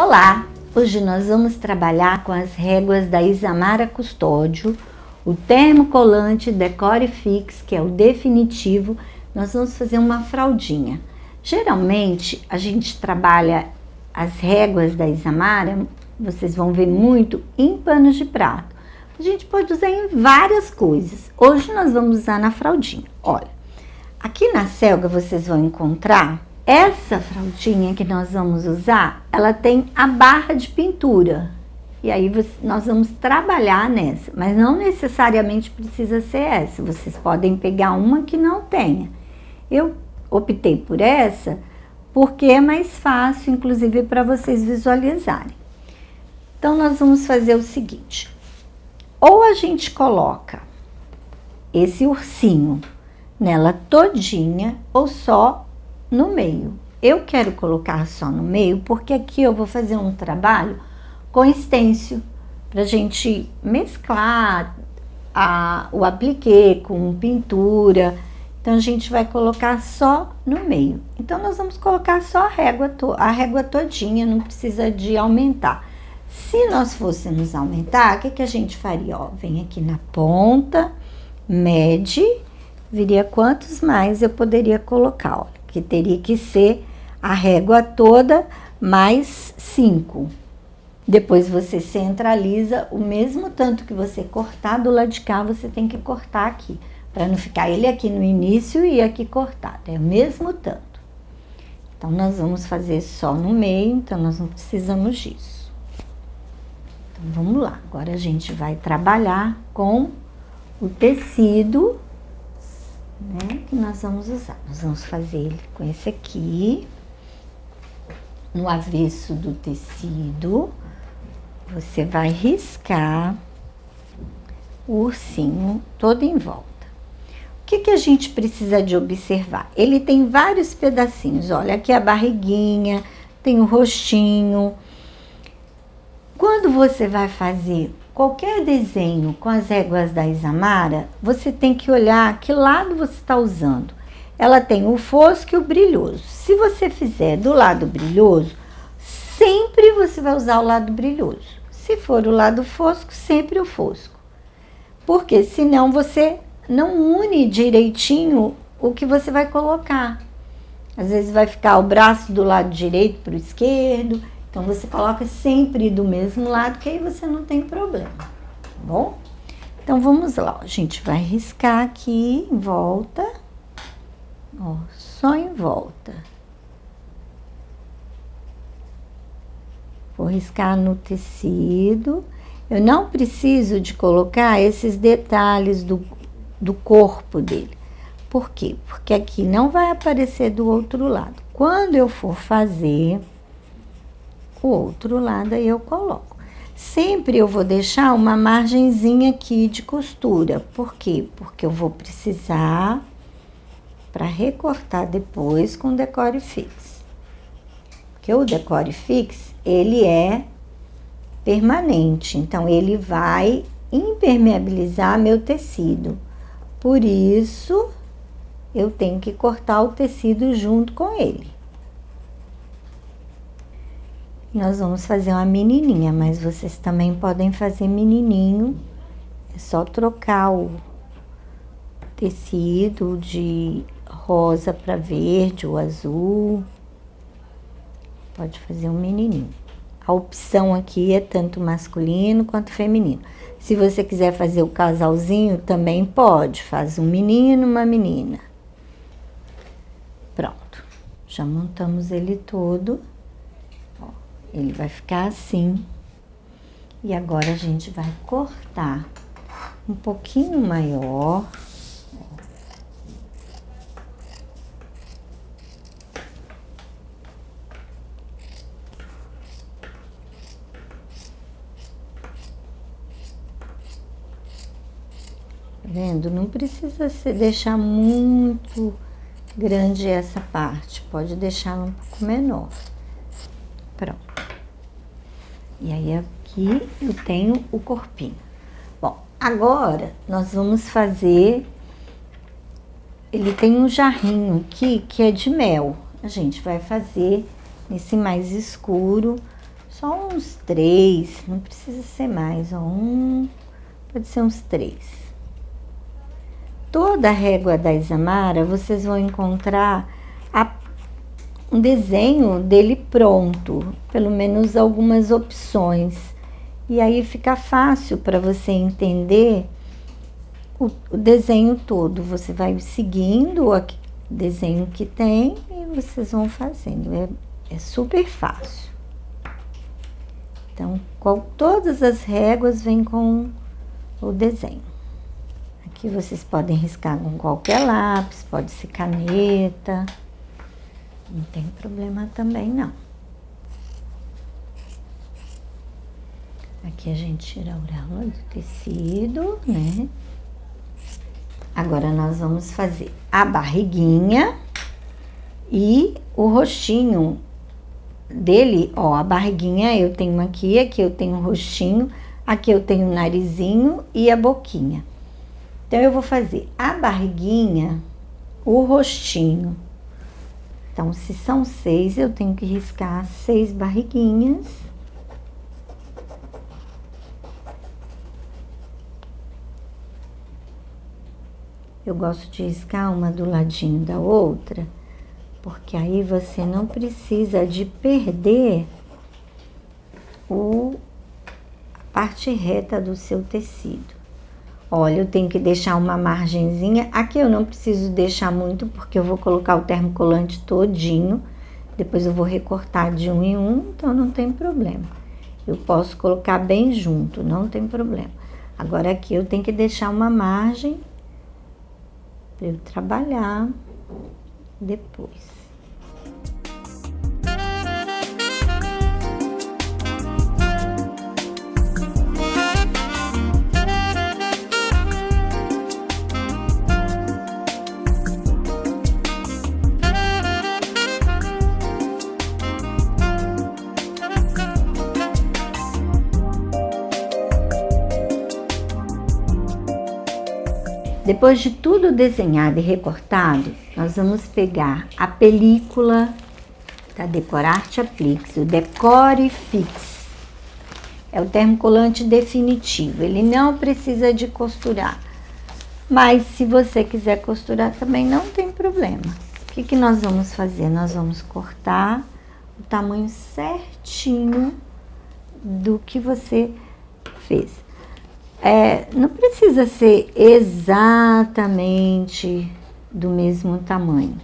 Olá! Hoje nós vamos trabalhar com as réguas da Isamara Custódio, o termocolante Decore Fix, que é o definitivo. Nós vamos fazer uma fraldinha. Geralmente a gente trabalha as réguas da Isamara, vocês vão ver muito em panos de prato. A gente pode usar em várias coisas. Hoje nós vamos usar na fraldinha. Olha, aqui na Selga vocês vão encontrar essa fraldinha que nós vamos usar, ela tem a barra de pintura. E aí nós vamos trabalhar nessa, mas não necessariamente precisa ser essa. Vocês podem pegar uma que não tenha. Eu optei por essa porque é mais fácil, inclusive, para vocês visualizarem. Então, nós vamos fazer o seguinte. Ou a gente coloca esse ursinho nela todinha ou só no meio. Eu quero colocar só no meio porque aqui eu vou fazer um trabalho com stencil pra gente mesclar o appliqué com pintura. Então a gente vai colocar só no meio. Então nós vamos colocar só a régua todinha, não precisa de aumentar. Se nós fôssemos aumentar, o que a gente faria? Ó, vem aqui na ponta, mede, viria quantos mais eu poderia colocar, ó. Que teria que ser a régua toda mais 5. Depois você centraliza o mesmo tanto que você cortar do lado de cá, você tem que cortar aqui, para não ficar ele aqui no início e aqui cortado, é o mesmo tanto. Então, nós vamos fazer só no meio, então nós não precisamos disso. Então, vamos lá, agora a gente vai trabalhar com o tecido, né, que nós vamos usar. Nós vamos fazer ele com esse aqui, no avesso do tecido. Você vai riscar o ursinho todo em volta. O que a gente precisa de observar? Ele tem vários pedacinhos, olha, aqui a barriguinha, tem o rostinho. Quando você vai fazer qualquer desenho com as réguas da Isamara, você tem que olhar que lado você está usando. Ela tem o fosco e o brilhoso. Se você fizer do lado brilhoso, sempre você vai usar o lado brilhoso. Se for o lado fosco, sempre o fosco. Porque senão você não une direitinho o que você vai colocar. Às vezes vai ficar o braço do lado direito para o esquerdo. Então, você coloca sempre do mesmo lado, que aí você não tem problema, tá bom? Então, vamos lá, a gente vai riscar aqui em volta, ó, só em volta. Vou riscar no tecido. Eu não preciso de colocar esses detalhes do corpo dele. Por quê? Porque aqui não vai aparecer do outro lado. Quando eu for fazer o outro lado, aí eu coloco. Sempre eu vou deixar uma margenzinha aqui de costura. Por quê? Porque eu vou precisar para recortar depois com o Decore Fix. Porque o Decore Fix, ele é permanente, então ele vai impermeabilizar meu tecido. Por isso, eu tenho que cortar o tecido junto com ele. Nós vamos fazer uma menininha, mas vocês também podem fazer menininho. É só trocar o tecido de rosa para verde ou azul. Pode fazer um menininho. A opção aqui é tanto masculino quanto feminino. Se você quiser fazer o casalzinho, também pode. Faz um menino, uma menina. Pronto. Já montamos ele todo. Ele vai ficar assim. E agora a gente vai cortar um pouquinho maior. Tá vendo? Não precisa deixar muito grande essa parte. Pode deixar um pouco menor. Pronto. E aí, aqui eu tenho o corpinho. Bom, agora nós vamos fazer... Ele tem um jarrinho aqui que é de mel. A gente vai fazer nesse mais escuro, Só uns 3, não precisa ser mais, ó, pode ser uns 3. Toda a régua da Isamara, vocês vão encontrar um desenho dele pronto, pelo menos algumas opções. E aí fica fácil para você entender o desenho todo. Você vai seguindo o desenho que tem e vocês vão fazendo. É super fácil. Então, todas as réguas vêm com o desenho. Aqui vocês podem riscar com qualquer lápis, pode ser caneta. Não tem problema também, não. Aqui a gente tira a auréola do tecido, né? Agora, nós vamos fazer a barriguinha e o rostinho dele, ó, a barriguinha eu tenho aqui eu tenho o rostinho, aqui eu tenho o narizinho e a boquinha. Então, eu vou fazer a barriguinha, o rostinho. Então, se são 6, eu tenho que riscar 6 barriguinhas. Eu gosto de riscar uma do ladinho da outra, porque aí você não precisa de perder a parte reta do seu tecido. Olha, eu tenho que deixar uma margenzinha. Aqui eu não preciso deixar muito, porque eu vou colocar o termocolante todinho. Depois eu vou recortar de um em um, então não tem problema. Eu posso colocar bem junto, não tem problema. Agora aqui eu tenho que deixar uma margem para eu trabalhar depois. Depois de tudo desenhado e recortado, nós vamos pegar a película da Decorarte Apliques, o Decore Fix. É o termocolante definitivo, ele não precisa de costurar. Mas se você quiser costurar também não tem problema. O que nós vamos fazer? Nós vamos cortar o tamanho certinho do que você fez. Não precisa ser exatamente do mesmo tamanho,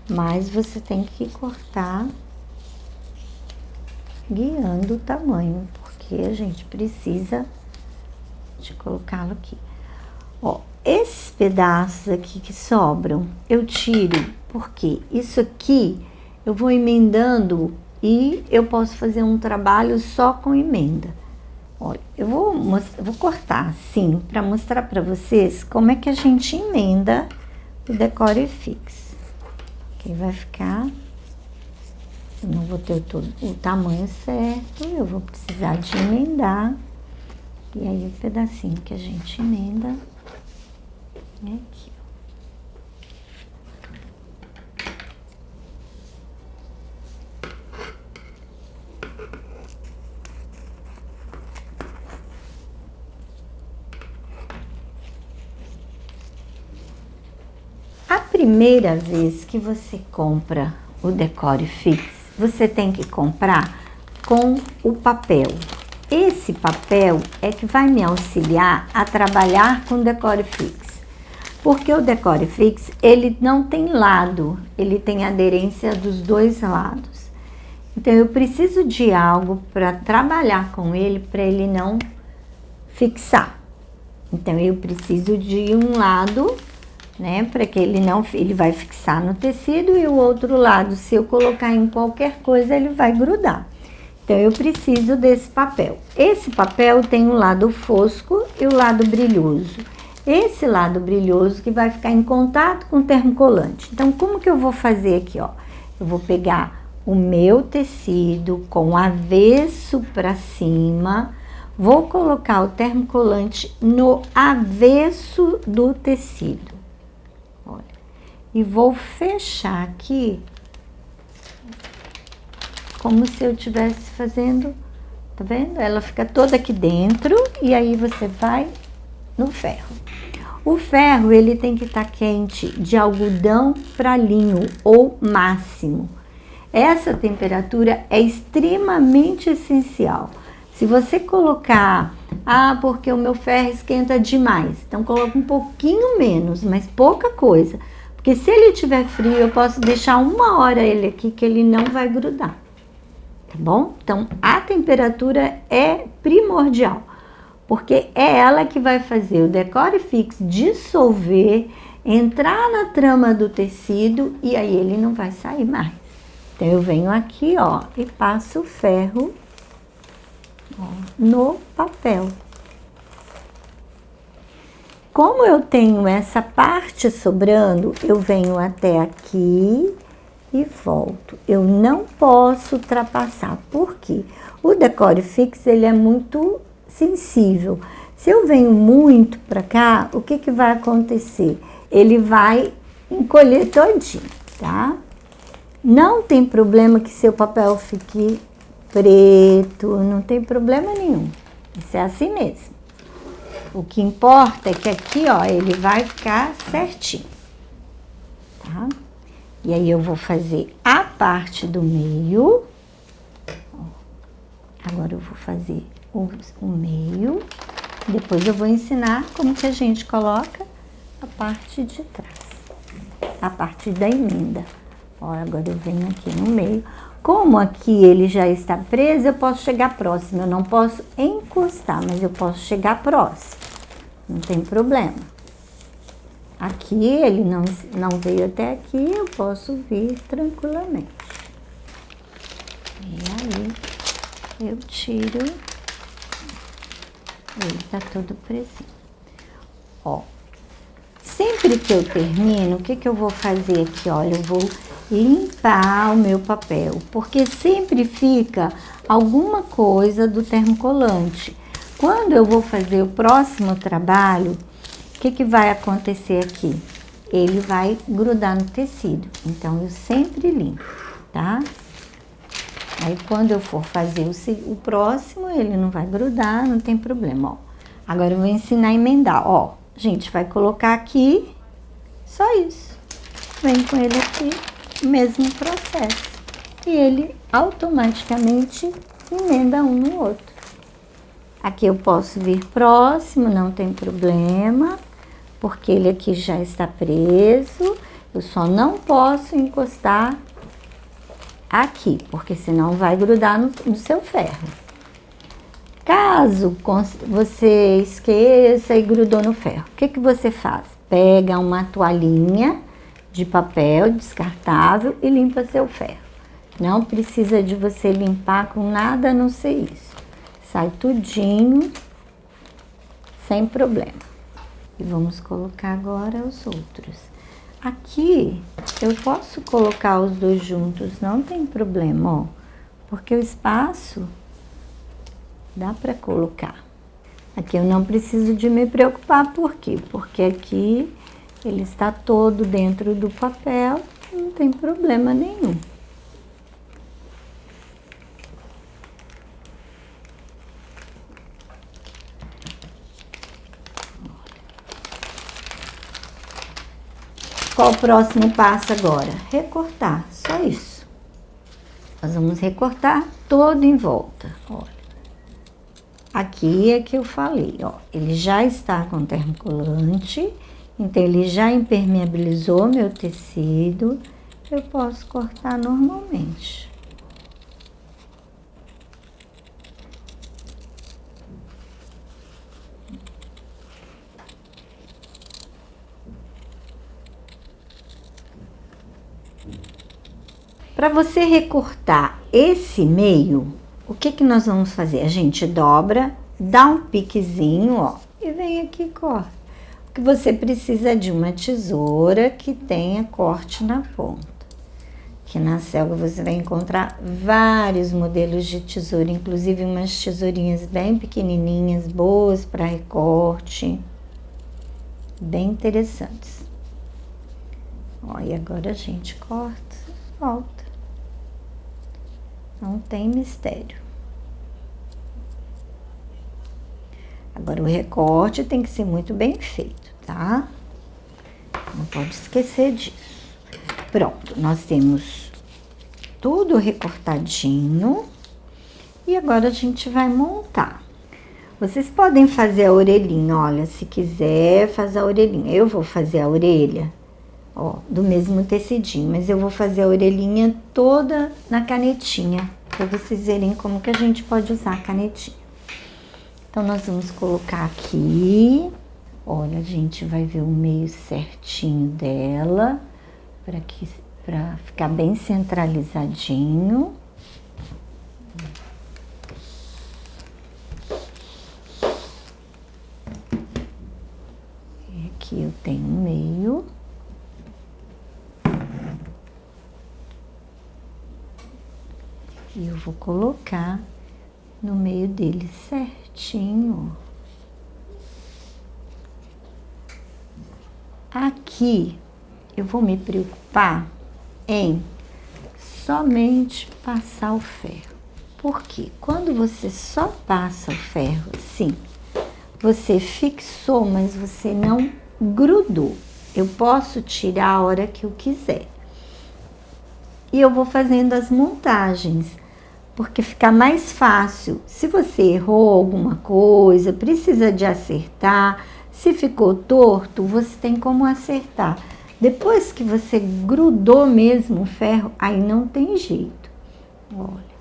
mas você tem que cortar guiando o tamanho, porque a gente precisa de colocá-lo aqui. Ó, esses pedaços aqui que sobram, eu tiro, porque isso aqui eu vou emendando e eu posso fazer um trabalho só com emenda. Olha, eu vou cortar assim, para mostrar para vocês como é que a gente emenda o Decore Fix. Que vai ficar, eu não vou ter o tamanho certo, eu vou precisar de emendar. E aí, o pedacinho que a gente emenda é aqui. A primeira vez que você compra o Decore Fix, você tem que comprar com o papel. Esse papel é que vai me auxiliar a trabalhar com o Decore Fix. Porque o Decore Fix, ele não tem lado, ele tem aderência dos dois lados. Então, eu preciso de algo para trabalhar com ele, para ele não fixar. Então, eu preciso de um lado, né, para que ele vai fixar no tecido, e o outro lado, se eu colocar em qualquer coisa, ele vai grudar. Então, eu preciso desse papel. Esse papel tem o lado fosco e o lado brilhoso. Esse lado brilhoso que vai ficar em contato com o termocolante. Então, como que eu vou fazer aqui, ó? Eu vou pegar o meu tecido com o avesso para cima, vou colocar o termocolante no avesso do tecido. Olha, e vou fechar aqui como se eu estivesse fazendo Tá vendo? Ela fica toda aqui dentro e aí você vai no ferro. O ferro, ele tem que estar quente de algodão para linho ou máximo. Essa temperatura é extremamente essencial. Se você colocar, porque o meu ferro esquenta demais, então coloca um pouquinho menos, mas pouca coisa. Porque se ele estiver frio, eu posso deixar 1 hora ele aqui que ele não vai grudar. Tá bom? Então, a temperatura é primordial, porque é ela que vai fazer o Decore Fix dissolver, entrar na trama do tecido e aí ele não vai sair mais. Então, eu venho aqui, ó, e passo o ferro, ó, no papel. Como eu tenho essa parte sobrando, eu venho até aqui e volto. Eu não posso ultrapassar, porque o Decore Fix, ele é muito sensível. Se eu venho muito para cá, o que vai acontecer? Ele vai encolher todinho, tá? Não tem problema que seu papel fique preto, não tem problema nenhum. Isso é assim mesmo. O que importa é que aqui, ó, ele vai ficar certinho, tá? E aí eu vou fazer a parte do meio. Agora eu vou fazer o meio. Depois eu vou ensinar como que a gente coloca a parte de trás, a parte da emenda. Ó, agora eu venho aqui no meio. Como aqui ele já está preso, eu posso chegar próximo. Eu não posso encostar, mas eu posso chegar próximo. Não tem problema. Aqui ele não veio até aqui, eu posso vir tranquilamente. E aí eu tiro. Ele tá todo presinho. Ó. Sempre que eu termino, o que eu vou fazer aqui? Olha, eu vou limpar o meu papel, porque sempre fica alguma coisa do termocolante. Quando eu vou fazer o próximo trabalho, o que vai acontecer aqui? Ele vai grudar no tecido, então eu sempre limpo, tá? Aí quando eu for fazer o próximo, ele não vai grudar, não tem problema, ó. Agora eu vou ensinar a emendar, ó. A gente vai colocar aqui, só isso. Vem com ele aqui, mesmo processo. E ele automaticamente emenda um no outro. Aqui eu posso vir próximo, não tem problema, porque ele aqui já está preso. Eu só não posso encostar aqui, porque senão vai grudar no seu ferro. Caso você esqueça e grudou no ferro, o que você faz? Pega uma toalhinha de papel descartável e limpa seu ferro. Não precisa de você limpar com nada a não ser isso. Sai tudinho, sem problema. E vamos colocar agora os outros. Aqui, eu posso colocar os dois juntos, não tem problema, ó. Porque o espaço dá para colocar. Aqui eu não preciso de me preocupar, por quê? Porque aqui ele está todo dentro do papel, não tem problema nenhum. Qual o próximo passo agora? Recortar, só isso. Nós vamos recortar todo em volta, olha. Aqui é que eu falei, ó, ele já está com termocolante, então ele já impermeabilizou meu tecido, eu posso cortar normalmente. Para você recortar esse meio, o que nós vamos fazer? A gente dobra, dá um piquezinho, ó, e vem aqui e corta. O que você precisa é de uma tesoura que tenha corte na ponta. Aqui na Selga você vai encontrar vários modelos de tesoura, inclusive umas tesourinhas bem pequenininhas, boas para recorte, bem interessantes. Ó, e agora a gente corta, volta. Não tem mistério. Agora, o recorte tem que ser muito bem feito, tá? Não pode esquecer disso. Pronto, nós temos tudo recortadinho. E agora a gente vai montar. Vocês podem fazer a orelhinha, olha, se quiser fazer a orelhinha. Eu vou fazer a orelha, ó, do mesmo tecidinho, mas eu vou fazer a orelhinha toda na canetinha, para vocês verem como que a gente pode usar a canetinha. Então, nós vamos colocar aqui, olha, a gente vai ver o meio certinho dela, para ficar bem centralizadinho. Aqui eu tenho um meio. E eu vou colocar no meio dele certinho. Aqui eu vou me preocupar em somente passar o ferro. Porque quando você só passa o ferro assim, você fixou, mas você não grudou. Eu posso tirar a hora que eu quiser. E eu vou fazendo as montagens, porque fica mais fácil. Se você errou alguma coisa, precisa de acertar, se ficou torto, você tem como acertar. Depois que você grudou mesmo o ferro, aí não tem jeito. Olha.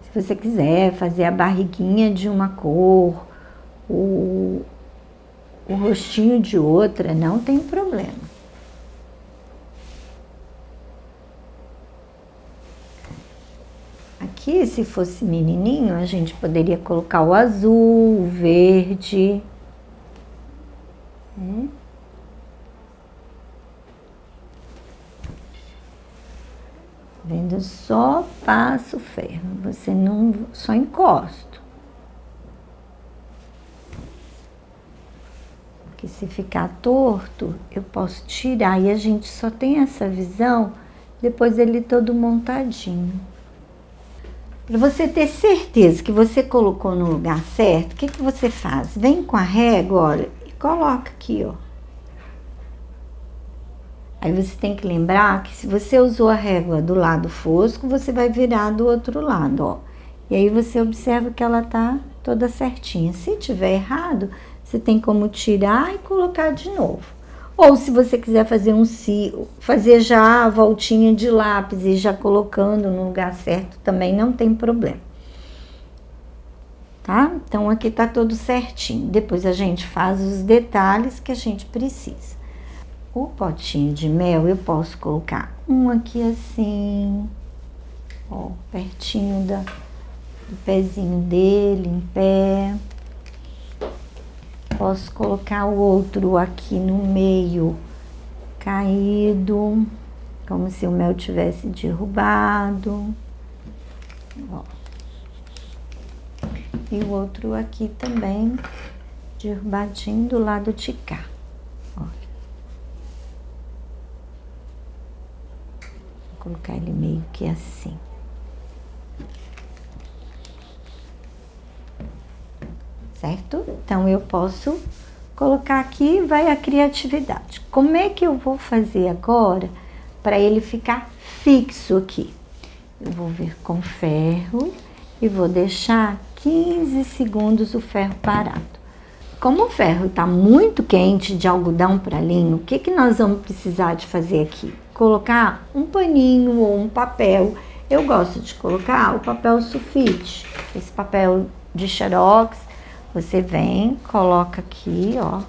Se você quiser fazer a barriguinha de uma cor, o rostinho de outra, não tem problema. Aqui, se fosse menininho, a gente poderia colocar o azul, o verde. Vendo? Só passo o ferro, você não, só encosto. Porque se ficar torto, eu posso tirar e a gente só tem essa visão depois ele todo montadinho. Para você ter certeza que você colocou no lugar certo, o que que você faz? Vem com a régua, olha, e coloca aqui, ó. Aí você tem que lembrar que se você usou a régua do lado fosco, você vai virar do outro lado, ó. E aí você observa que ela tá toda certinha. Se tiver errado, você tem como tirar e colocar de novo. Ou se você quiser fazer fazer já a voltinha de lápis e já colocando no lugar certo, também não tem problema. Tá? Então, aqui tá tudo certinho. Depois a gente faz os detalhes que a gente precisa. O potinho de mel, eu posso colocar um aqui assim, ó, pertinho do pezinho dele, em pé. Posso colocar o outro aqui no meio, caído, como se o mel tivesse derrubado. Ó. E o outro aqui também, derrubadinho do lado de cá. Colocar ele meio que assim. Certo? Então, eu posso colocar aqui, vai a criatividade. Como é que eu vou fazer agora para ele ficar fixo aqui? Eu vou vir com ferro e vou deixar 15 segundos o ferro parado. Como o ferro está muito quente de algodão para linho, o que que nós vamos precisar de fazer aqui? Colocar um paninho ou um papel. Eu gosto de colocar o papel sulfite, esse papel de xerox. Você vem, coloca aqui, ó,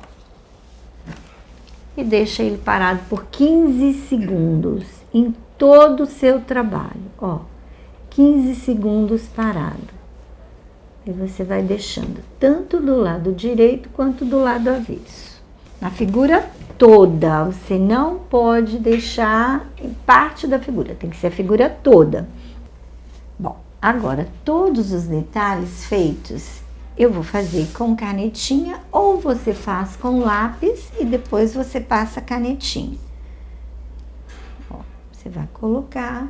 e deixa ele parado por 15 segundos em todo o seu trabalho, ó, 15 segundos parado. E você vai deixando tanto do lado direito quanto do lado avesso. Na figura toda, você não pode deixar parte da figura, tem que ser a figura toda. Bom, agora todos os detalhes feitos, eu vou fazer com canetinha ou você faz com lápis e depois você passa a canetinha. Ó, você vai colocar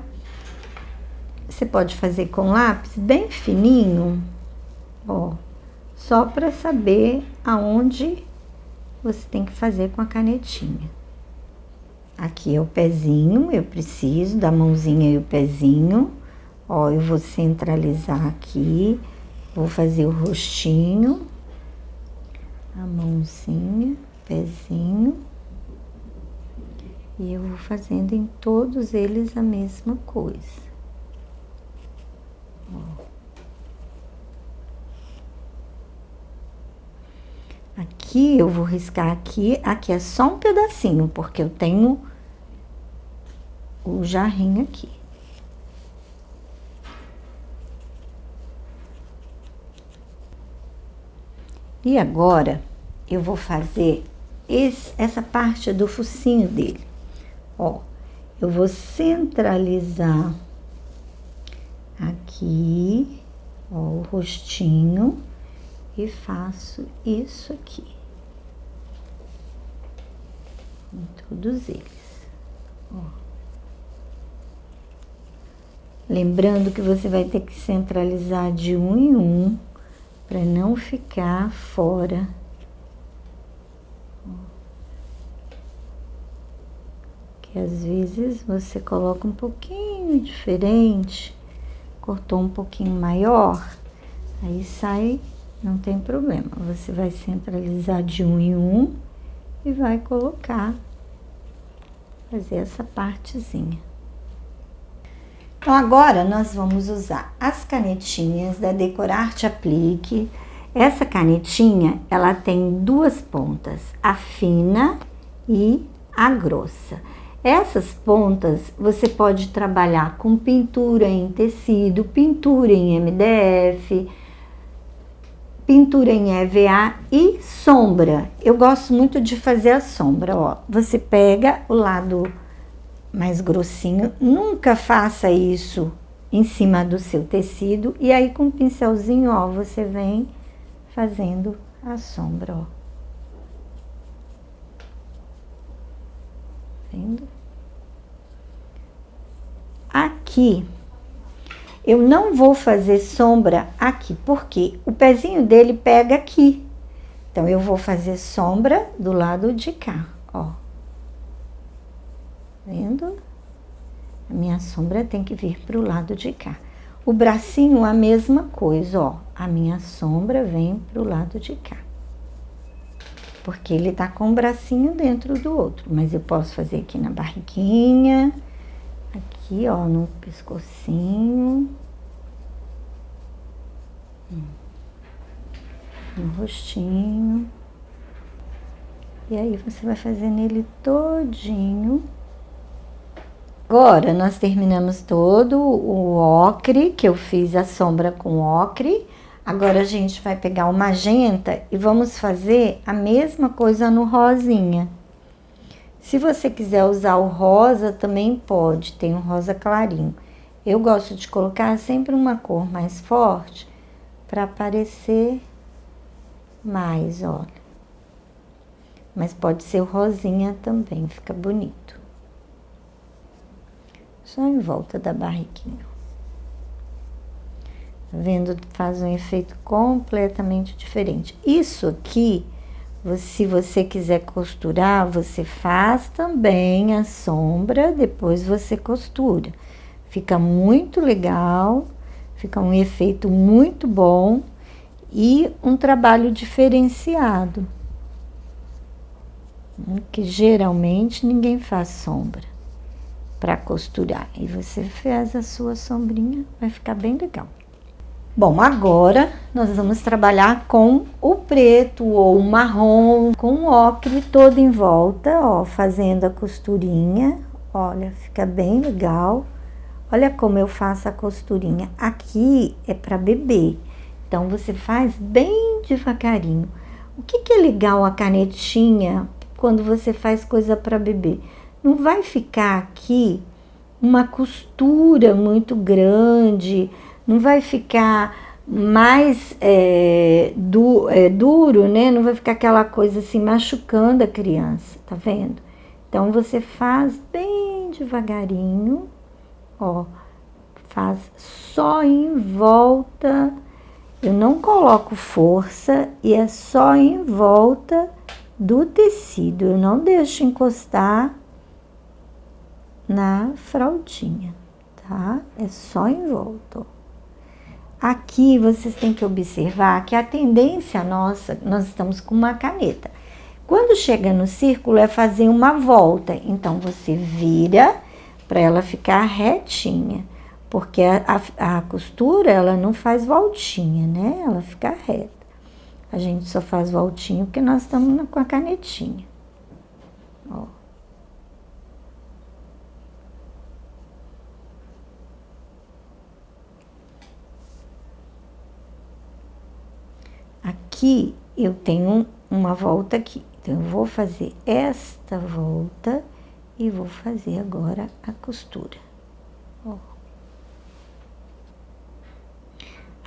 você pode fazer com lápis bem fininho, ó, só para saber aonde você tem que fazer com a canetinha. Aqui é o pezinho, eu preciso da mãozinha e o pezinho. Ó, eu vou centralizar aqui, vou fazer o rostinho, a mãozinha, pezinho. E eu vou fazendo em todos eles a mesma coisa. Ó. Aqui eu vou riscar aqui é só um pedacinho, porque eu tenho o jarrinho aqui. E agora, eu vou fazer essa parte do focinho dele. Ó, eu vou centralizar aqui, ó, o rostinho. E faço isso aqui, em todos eles, ó. Lembrando que você vai ter que centralizar de um em um, para não ficar fora. Ó. Que às vezes você coloca um pouquinho diferente, cortou um pouquinho maior, aí sai... Não tem problema, você vai centralizar de um em um e vai colocar, fazer essa partezinha. Então, agora nós vamos usar as canetinhas da Decorarte Aplique. Essa canetinha, ela tem duas pontas, a fina e a grossa. Essas pontas você pode trabalhar com pintura em tecido, pintura em MDF, pintura em EVA e sombra. Eu gosto muito de fazer a sombra, ó. Você pega o lado mais grossinho, nunca faça isso em cima do seu tecido, e aí com o pincelzinho, ó, você vem fazendo a sombra, ó. Vendo? Aqui eu não vou fazer sombra aqui, porque o pezinho dele pega aqui. Então, eu vou fazer sombra do lado de cá, ó. Vendo? A minha sombra tem que vir pro lado de cá. O bracinho, a mesma coisa, ó. A minha sombra vem pro lado de cá. Porque ele tá com o bracinho dentro do outro. Mas eu posso fazer aqui na barriguinha... Aqui, ó, no pescocinho, no rostinho. E aí, você vai fazer nele todinho. Agora, nós terminamos todo o ocre, que eu fiz a sombra com ocre. Agora, a gente vai pegar o magenta e vamos fazer a mesma coisa no rosinha. Se você quiser usar o rosa, também pode, tem um rosa clarinho. Eu gosto de colocar sempre uma cor mais forte, para aparecer mais, olha. Mas pode ser o rosinha também, fica bonito. Só em volta da barriguinha. Tá vendo? Faz um efeito completamente diferente. Isso aqui... Se você quiser costurar, você faz também a sombra, depois você costura. Fica muito legal, fica um efeito muito bom e um trabalho diferenciado. Que geralmente ninguém faz sombra para costurar. E você faz a sua sombrinha, vai ficar bem legal. Bom, agora nós vamos trabalhar com o preto ou o marrom, com o ocre todo em volta, ó, fazendo a costurinha. Olha, fica bem legal. Olha como eu faço a costurinha. Aqui é para bebê, então você faz bem devagarinho. O que é legal a canetinha quando você faz coisa para bebê? Não vai ficar aqui uma costura muito grande, não vai ficar mais duro, né? Não vai ficar aquela coisa assim machucando a criança, tá vendo? Então, você faz bem devagarinho, ó, faz só em volta. Eu não coloco força e é só em volta do tecido. Eu não deixo encostar na fraldinha, tá? É só em volta, ó. Aqui vocês têm que observar que a tendência nossa, nós estamos com uma caneta. Quando chega no círculo é fazer uma volta, então você vira para ela ficar retinha, porque a costura ela não faz voltinha, né? Ela fica reta. A gente só faz voltinha porque nós estamos com a canetinha, ó. Aqui eu tenho uma volta aqui, então eu vou fazer esta volta e vou fazer agora a costura, ó.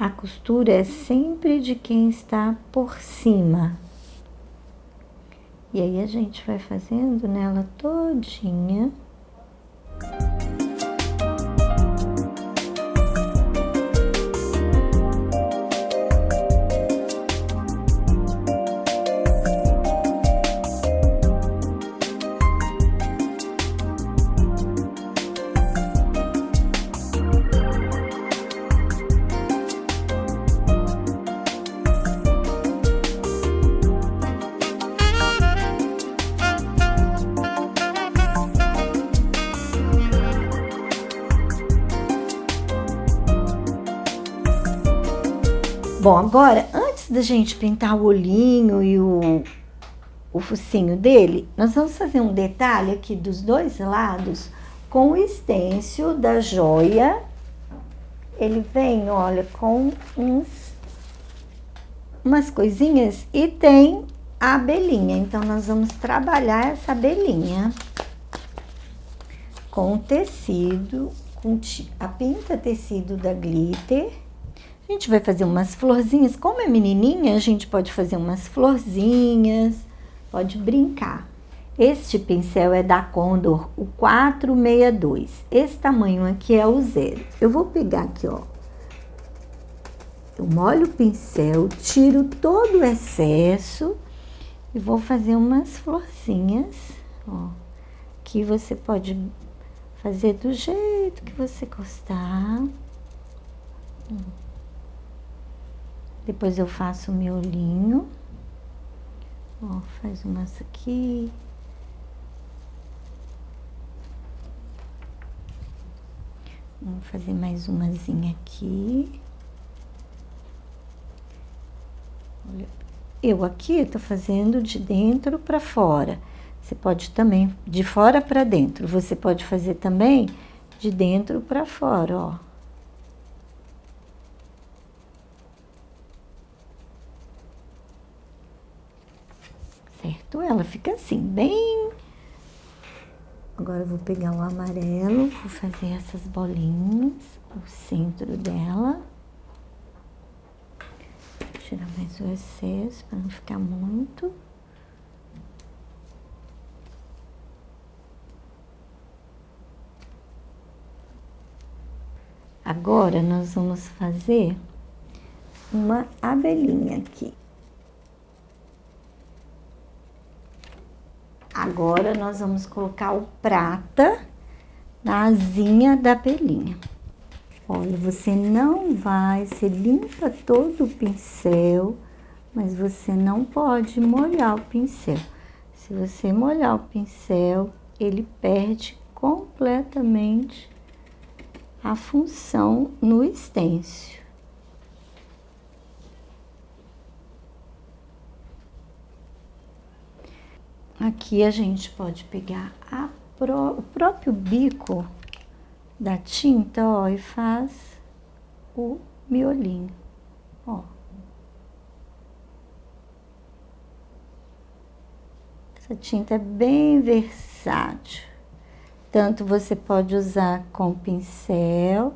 A costura é sempre de quem está por cima. E aí a gente vai fazendo nela todinha. Bom, agora, antes da gente pintar o olhinho e o focinho dele, nós vamos fazer um detalhe aqui dos dois lados com o stencil da joia. Ele vem, olha, com umas coisinhas e tem a abelhinha. Então, nós vamos trabalhar essa abelhinha com tecido, com a pinta tecido da Glitter. A gente vai fazer umas florzinhas. Como é menininha, a gente pode fazer umas florzinhas, pode brincar. Este pincel é da Condor, o 462. Esse tamanho aqui é o 0. Eu vou pegar aqui, ó. Eu molho o pincel, tiro todo o excesso e vou fazer umas florzinhas, ó. Que você pode fazer do jeito que você gostar. Depois eu faço o meu olhinho, ó, faz umas aqui. Vamos fazer mais umazinha aqui. Olha, eu aqui tô fazendo de dentro para fora. Você pode também, de fora para dentro, você pode fazer também de dentro para fora, ó. Certo? Ela fica assim, bem... Agora eu vou pegar o amarelo, vou fazer essas bolinhas, o centro dela. Tirar mais o excesso para não ficar muito. Agora nós vamos fazer uma abelhinha aqui. Agora, nós vamos colocar o prata na asinha da abelhinha. Olha, você não vai, você limpa todo o pincel, mas você não pode molhar o pincel. Se você molhar o pincel, ele perde completamente a função no stencil. Aqui a gente pode pegar o próprio bico da tinta, ó, e faz o miolinho, ó. Essa tinta é bem versátil. Tanto você pode usar com pincel,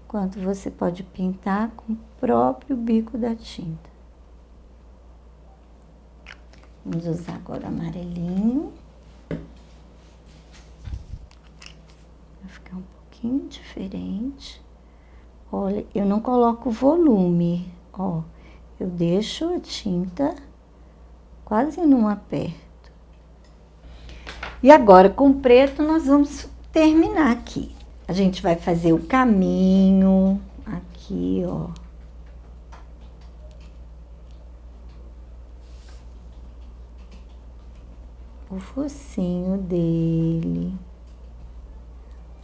quanto você pode pintar com o próprio bico da tinta. Vamos usar agora o amarelinho. Vai ficar um pouquinho diferente. Olha, eu não coloco volume, ó. Eu deixo a tinta quase não aperto. E agora, com o preto, nós vamos terminar aqui. A gente vai fazer o caminho aqui, ó. O focinho dele.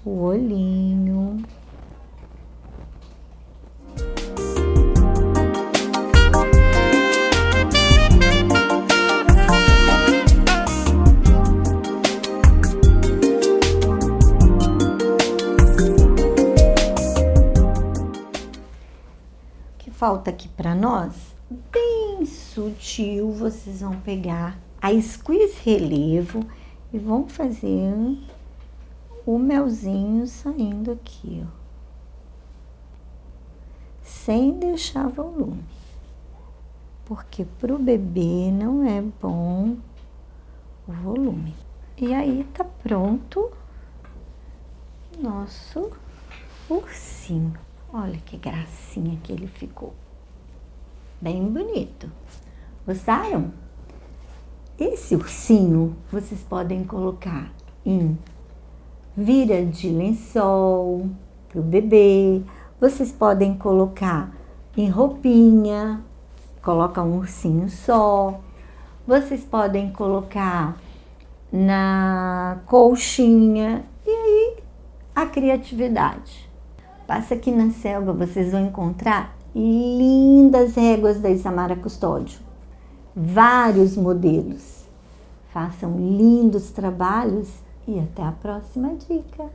O olhinho. Falta aqui para nós, bem sutil, vocês vão pegar a squeeze relevo e vão fazer o melzinho saindo aqui, ó. Sem deixar volume, porque pro bebê não é bom o volume. E aí tá pronto nosso ursinho. Olha que gracinha que ele ficou. Bem bonito. Gostaram? Esse ursinho vocês podem colocar em vira de lençol pro bebê. Vocês podem colocar em roupinha, coloca um ursinho só. Vocês podem colocar na colchinha. E aí, a criatividade. Passa aqui na selva, vocês vão encontrar lindas réguas da Isamara Custódio. Vários modelos. Façam lindos trabalhos e até a próxima dica.